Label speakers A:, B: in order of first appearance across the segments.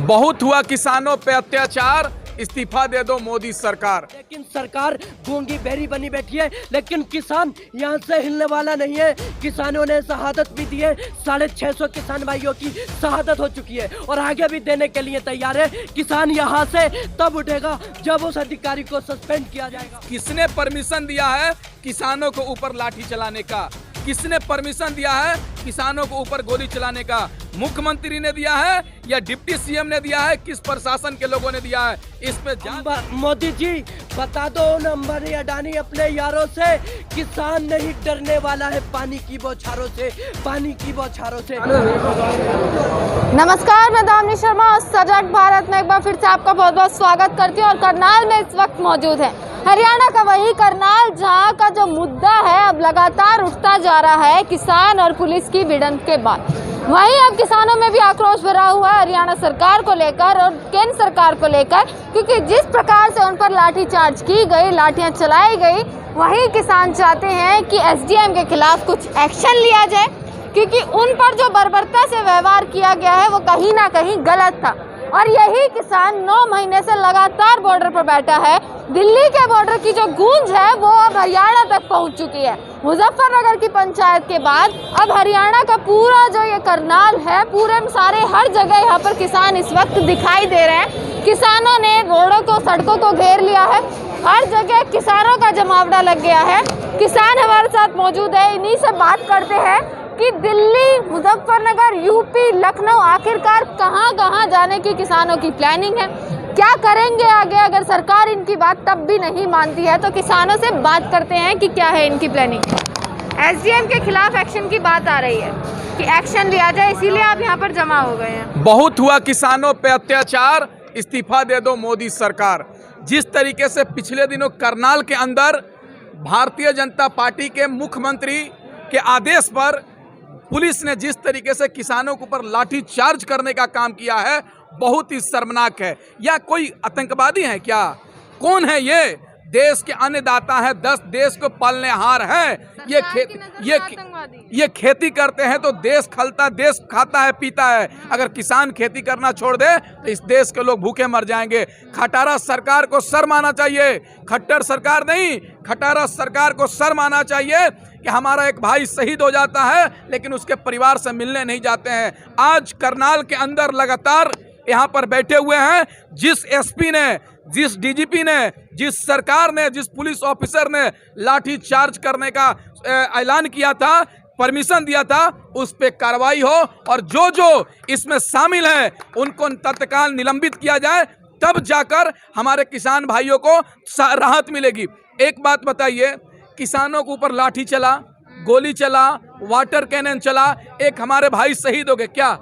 A: बहुत हुआ किसानों पे अत्याचार, इस्तीफा दे दो मोदी सरकार।
B: लेकिन सरकार गूंगी बहरी बनी बैठी है, लेकिन किसान यहाँ से हिलने वाला नहीं है। किसानों ने शहादत भी दी है, 650 किसान भाइयों की शहादत हो चुकी है और आगे भी देने के लिए तैयार है। किसान यहाँ से तब उठेगा जब उस अधिकारी को सस्पेंड किया जाएगा।
A: किसने परमिशन दिया है किसानों को ऊपर लाठी चलाने का? किसने परमिशन दिया है किसानों को ऊपर गोली चलाने का? मुख्यमंत्री ने दिया है या डिप्टी सीएम ने दिया है? किस प्रशासन के लोगों ने दिया है? इस पे
B: मोदी जी बता दो उन अंबानी अडानी अपने यारों से, किसान नहीं डरने वाला है पानी की बौछारों से, पानी की बौछारों से।
C: नमस्कार, मैं दामिनी शर्मा और सजग भारत में एक बार फिर से आपका बहुत बहुत स्वागत करती हूँ। और करनाल में इस वक्त मौजूद है हरियाणा का वही करनाल जहाँ का जो मुद्दा है अब लगातार उठता जा रहा है किसान और पुलिस की भिड़ंत के बाद। वहीं अब किसानों में भी आक्रोश भरा हुआ है हरियाणा सरकार को लेकर और केंद्र सरकार को लेकर, क्योंकि जिस प्रकार से उन पर लाठीचार्ज की गई, लाठियां चलाई गई, वहीं किसान चाहते हैं कि एसडीएम के खिलाफ कुछ एक्शन लिया जाए, क्योंकि उन पर जो बर्बरता से व्यवहार किया गया है वो कहीं ना कहीं गलत था। और यही किसान 9 महीने से लगातार बॉर्डर पर बैठा है। दिल्ली के बॉर्डर की जो गूंज है वो अब हरियाणा तक पहुंच चुकी है। मुजफ्फरनगर की पंचायत के बाद अब हरियाणा का पूरा जो ये करनाल है, पूरे में सारे हर जगह यहाँ पर किसान इस वक्त दिखाई दे रहे हैं। किसानों ने रोडों को, सड़कों को घेर लिया है, हर जगह किसानों का जमावड़ा लग गया है। किसान हमारे साथ मौजूद है, इन्हीं से बात करते हैं कि दिल्ली, मुजफ्फरनगर, यूपी, लखनऊ आखिरकार कहां जाने की किसानों की प्लानिंग है, क्या करेंगे आगे अगर सरकार इनकी बात तब भी नहीं मानती है। तो किसानों से बात करते हैं कि क्या है इनकी प्लानिंग। एसडीएम के खिलाफ एक्शन की बात आ रही है कि एक्शन लिया जाए, इसीलिए आप यहाँ पर जमा हो गए हैं।
A: बहुत हुआ किसानों पे अत्याचार, इस्तीफा दे दो मोदी सरकार। जिस तरीके से पिछले दिनों करनाल के अंदर भारतीय जनता पार्टी के मुख्यमंत्री के आदेश पर पुलिस ने जिस तरीके से किसानों के ऊपर लाठी चार्ज करने का काम किया है, बहुत ही शर्मनाक है। या कोई आतंकवादी है क्या? कौन है ये? देश के अन्नदाता है, 10 देश को पालनेहार है। ये खेती करते हैं तो देश खलता, देश खाता है, पीता है। अगर किसान खेती करना छोड़ दे तो इस देश के लोग भूखे मर जाएंगे। खटारा सरकार को शर्म आना चाहिए। खट्टर सरकार नहीं, खटारा सरकार को शर्म आना चाहिए कि हमारा एक भाई शहीद हो जाता है लेकिन उसके परिवार से मिलने नहीं जाते हैं। आज करनाल के अंदर लगातार यहाँ पर बैठे हुए हैं। जिस एसपी ने, जिस डीजीपी ने, जिस सरकार ने, जिस पुलिस ऑफिसर ने लाठी चार्ज करने का ऐलान किया था, परमिशन दिया था, उस पे कार्रवाई हो और जो जो इसमें शामिल है उनको तत्काल निलंबित किया जाए, तब जाकर हमारे किसान भाइयों को राहत मिलेगी। एक बात बताइए, किसानों के ऊपर लाठी चला, गोली चला, वाटर कैनन चला, एक हमारे भाई शहीद हो गए, क्या?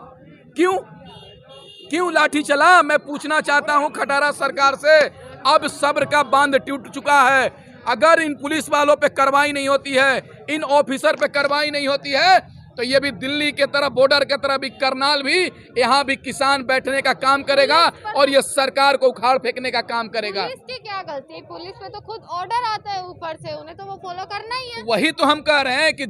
A: क्यों लाठी चला? मैं पूछना चाहता हूं खटारा सरकार से। अब सब्र का बांध टूट चुका है। अगर इन पुलिस वालों पे कार्रवाई नहीं होती है, इन ऑफिसर पे कार्रवाई नहीं होती है, तो ये भी दिल्ली के तरह, बॉर्डर के तरह भी करनाल भी, यहाँ भी किसान बैठने का काम करेगा और ये सरकार को उखाड़ फेंकने का काम करेगा।
C: पुलिस की क्या गलती? पुलिस पे तो खुद ऑर्डर आता है ऊपर से, उन्हें तो वो फॉलो करना ही है।
A: वही तो हम कह रहे हैं कि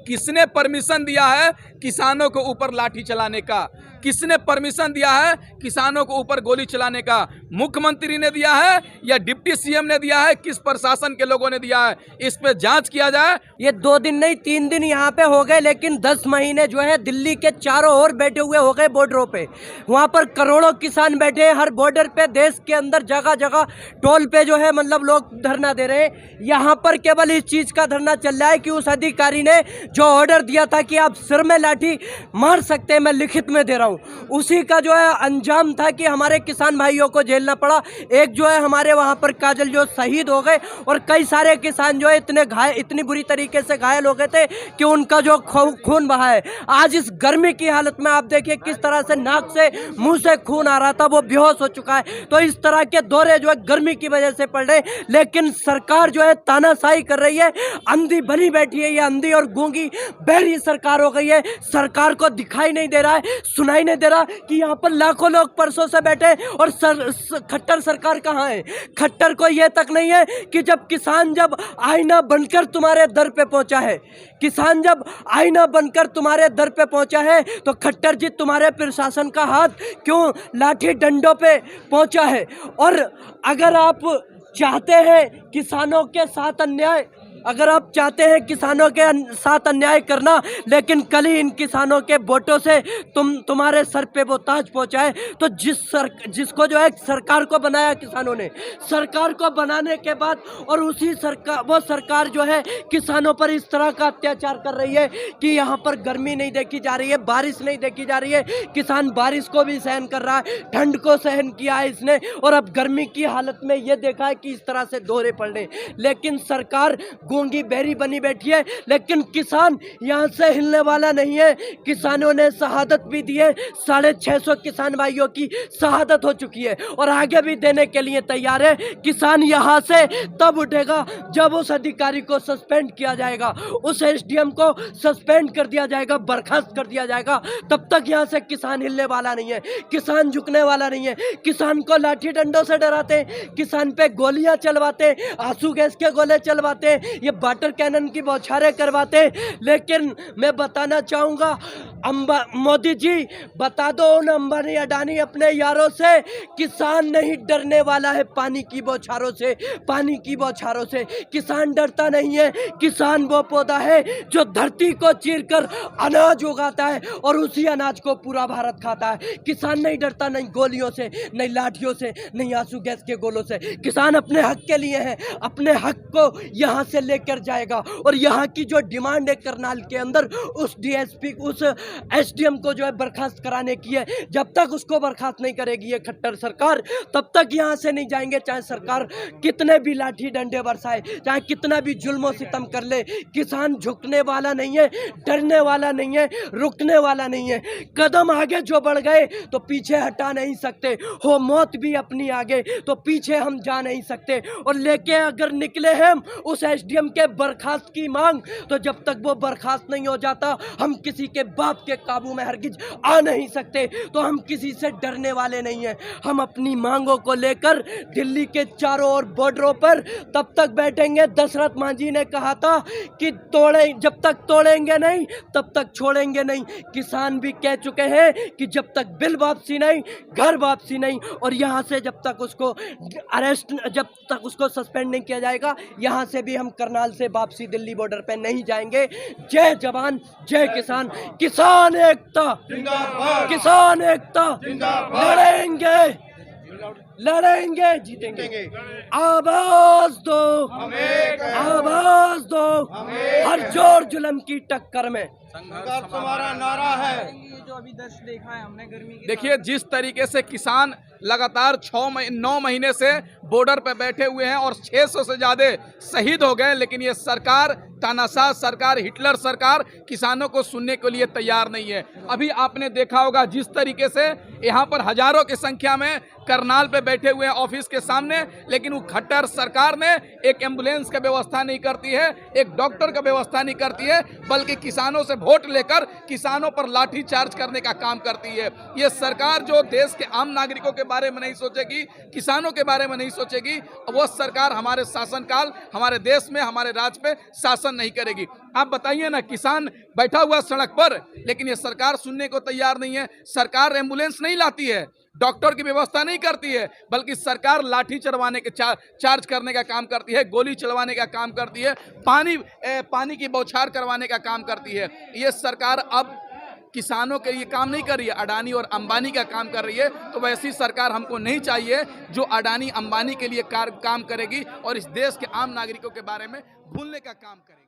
A: किसने परमिशन दिया है किसानों को ऊपर लाठी चलाने का? किसने परमिशन दिया है किसानों को ऊपर गोली चलाने का? मुख्यमंत्री ने दिया है या डिप्टी सीएम ने दिया है? किस प्रशासन के लोगों ने दिया है? इस पे जांच किया जाए।
B: ये 2 दिन नहीं 3 दिन यहाँ पे हो गए, लेकिन 10 महीने जो है दिल्ली के चारों ओर बैठे हुए हो गए बॉर्डरों पे। वहाँ पर करोड़ों किसान बैठे हैं हर बॉर्डर पे, देश के अंदर जगह जगह टोल पे जो है मतलब लोग धरना दे रहे हैं। यहाँ पर केवल इस चीज का धरना चल रहा है कि उस अधिकारी ने जो ऑर्डर दिया था कि आप सिर में लाठी मार सकते हैं, मैं लिखित में दे रहा हूँ, उसी का जो है अंजाम था कि हमारे किसान भाइयों को झेलना पड़ा। एक जो है हमारे वहां पर काजल जो शहीद हो गए और कई सारे किसान जो है इतनी बुरी तरीके से घायल हो गए थे कि उनका जो खून बहा है। आज इस गर्मी की हालत में आप देखिए किस तरह से नाक से, मुंह से खून आ रहा था, वो बेहोश हो चुका है। तो इस तरह के दौरे जो है गर्मी की वजह से पड़ रहे, लेकिन सरकार जो है तानाशाही कर रही है। अंधी बनी बैठी है, ये अंधी और गूंगी बहरी सरकार हो गई है। सरकार को दिखाई नहीं दे रहा है, सुनाई दिखाई नहीं दे रहा कि यहाँ पर लाखों लोग परसों से बैठे और खट्टर सरकार कहाँ है? खट्टर को ये तक नहीं है कि जब किसान जब आईना बनकर तुम्हारे दर पे पहुंचा है, किसान जब आईना बनकर तुम्हारे दर पे पहुंचा है, तो खट्टर जी तुम्हारे प्रशासन का हाथ क्यों लाठी डंडों पे पहुंचा है? और अगर आप चाहते हैं किसानों के साथ अन्याय, अगर आप चाहते हैं किसानों के साथ अन्याय करना, लेकिन कल ही इन किसानों के वोटों से तुम्हारे सर पे वो ताज पहुंचाए, तो जिसको जो है सरकार को बनाया किसानों ने, सरकार को बनाने के बाद और उसी सरकार जो है किसानों पर इस तरह का अत्याचार कर रही है कि यहाँ पर गर्मी नहीं देखी जा रही है, बारिश नहीं देखी जा रही है। किसान बारिश को भी सहन कर रहा है, ठंड को सहन किया है इसने, और अब गर्मी की हालत में ये देखा है कि इस तरह से दोहरे पड़ने, लेकिन सरकार गूंगी बहरी बनी बैठी है। लेकिन किसान यहाँ से हिलने वाला नहीं है। किसानों ने शहादत भी दी है, 650 किसान भाइयों की शहादत हो चुकी है और आगे भी देने के लिए तैयार है। किसान यहाँ से तब उठेगा जब उस अधिकारी को सस्पेंड किया जाएगा, उस एसडीएम को सस्पेंड कर दिया जाएगा, बर्खास्त कर दिया जाएगा। तब तक यहाँ से किसान हिलने वाला नहीं है, किसान झुकने वाला नहीं है। किसान को लाठी डंडों से डराते, किसान पे गोलियां चलवाते, आंसू गैस के गोले चलवाते, ये वाटर कैनन की बौछारें करवाते। लेकिन मैं बताना चाहूंगा, मोदी जी बता दो उन अंबानी अडानी अपने यारों से, किसान नहीं डरने वाला है पानी की बौछारों से, पानी की बौछारों से किसान डरता नहीं है। किसान वो पौधा है जो धरती को चीरकर अनाज उगाता है और उसी अनाज को पूरा भारत खाता है। किसान नहीं डरता, नहीं गोलियों से, नहीं लाठियों से, नहीं आंसू गैस के गोलों से। किसान अपने हक के लिए है, अपने हक को यहाँ से लेकर जाएगा। और यहाँ की जो डिमांड है करनाल के अंदर, उस डीएसपी, उस एसडीएम को जो है बर्खास्त कराने की है, जब तक उसको बर्खास्त नहीं करेगी ये खट्टर सरकार, तब तक यहाँ से नहीं जाएंगे। चाहे सरकार कितने भी लाठी डंडे बरसाए, चाहे कितना भी जुल्म सितम कर ले, किसान झुकने वाला नहीं है, डरने वाला नहीं है, रुकने वाला नहीं है। कदम आगे जो बढ़ गए तो पीछे हटा नहीं सकते, हो मौत भी अपनी आगे तो पीछे हम जा नहीं सकते। और लेके अगर निकले हम उस एसडीएम के बर्खास्त की मांग, तो जब तक वो बर्खास्त नहीं हो जाता, हम किसी के बाप के काबू में हरगिज आ नहीं सकते। तो हम किसी से डरने वाले नहीं हैं। हम अपनी मांगों को लेकर दिल्ली के चारों ओर बॉर्डरों पर तब तक बैठेंगे। दशरथ मांझी ने कहा था कि जब तक तोड़ेंगे नहीं तब तक छोड़ेंगे नहीं। किसान भी कह चुके हैं कि जब तक बिल वापसी नहीं, घर वापसी नहीं। और यहाँ से जब तक उसको जब तक उसको सस्पेंड नहीं किया जाएगा, यहाँ से भी हम करनाल से वापसी दिल्ली बॉर्डर पे नहीं जाएंगे। जय जवान, जय किसान, किसान एकता, किसान एकता, लड़ेंगे लड़ेंगे, जीतेंगे। आवाज दो, आवाज दो, हर जोर जुल्म की टक्कर में
D: संघर्ष हमारा नारा है।
E: ये जो अभी दृश्य देखा है हमने गर्मी के,
A: देखिए जिस तरीके से किसान लगातार 9 महीने से बॉर्डर पे बैठे हुए हैं और 600 से ज़्यादा शहीद हो गए, लेकिन ये सरकार, तानाशाह सरकार, हिटलर सरकार किसानों को सुनने के लिए तैयार नहीं है। अभी आपने देखा होगा जिस तरीके से यहाँ पर हजारों की संख्या में करनाल पे बैठे हुए हैं ऑफिस के सामने, लेकिन वो खट्टर सरकार ने एक एम्बुलेंस का व्यवस्था नहीं करती है, एक डॉक्टर का व्यवस्था नहीं करती है, बल्कि किसानों से वोट लेकर किसानों पर लाठी चार्ज करने का काम करती है। ये सरकार जो देश के आम नागरिकों के बारे में नहीं सोचेगी, किसानों के बारे में नहीं सोचेगी, वो सरकार हमारे शासनकाल, हमारे देश में, हमारे राज्य पे शासन नहीं करेगी। आप बताइए ना, किसान बैठा हुआ सड़क पर, लेकिन ये सरकार सुनने को तैयार नहीं है। सरकार एम्बुलेंस नहीं लाती है, डॉक्टर की व्यवस्था नहीं करती है, बल्कि सरकार लाठी चढ़वाने के चार्ज करने का काम करती है, गोली चलवाने का काम करती है, पानी की बौछार करवाने का काम करती है। ये सरकार अब किसानों के लिए काम नहीं कर रही है, अडानी और अंबानी का काम कर रही है। तो वैसी सरकार हमको नहीं चाहिए जो अडानी अंबानी के लिए काम करेगी और इस देश के आम नागरिकों के बारे में भूलने का काम करे।